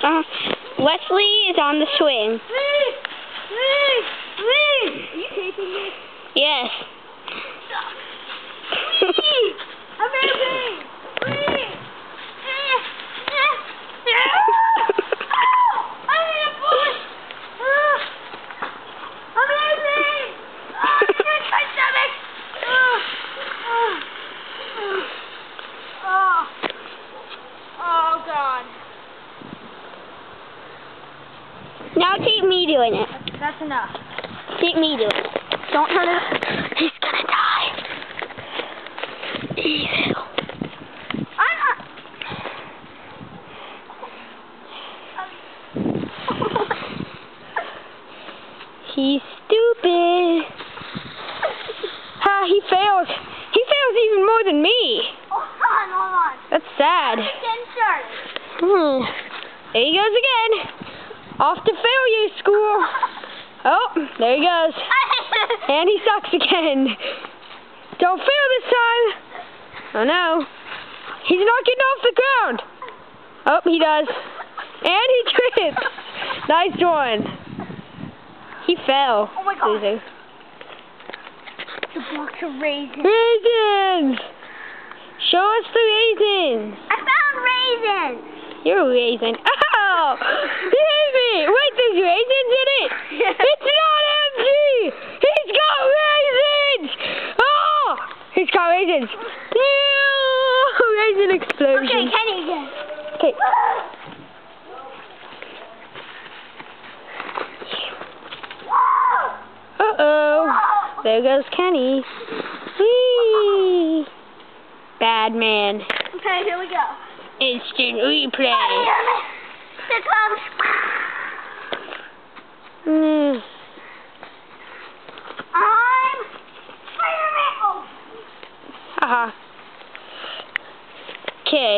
Wesley is on the swing. Are you taping me? Yes. Amazing! Oh God. Now keep me doing it. That's enough. Keep me doing it. Don't turn it up. He's gonna die. Evil. I'm not. He's stupid. Ha, he fails. He fails even more than me. Hold on. That's sad. Getting started. There he goes again. Off to failure school. Oh, there he goes. And he sucks again. Don't fail this time. Oh no. He's not getting off the ground. Oh, he does. And he tripped. Nice one. He fell. Oh my God. Loser. The box of raisins. Raisins! Show us the raisins. I found raisins. You're a raisin. Ow! He hit me! Wait, there's raisins in it! It's not empty! He's got raisins! Oh! He's got raisins. No! Raisin explosion. Okay, Kenny again. Okay. Uh-oh. There goes Kenny. Whee! Bad man. Okay, here we go. Instant replay. Here comes. I'm Spider-Man. Oh. Haha. Okay.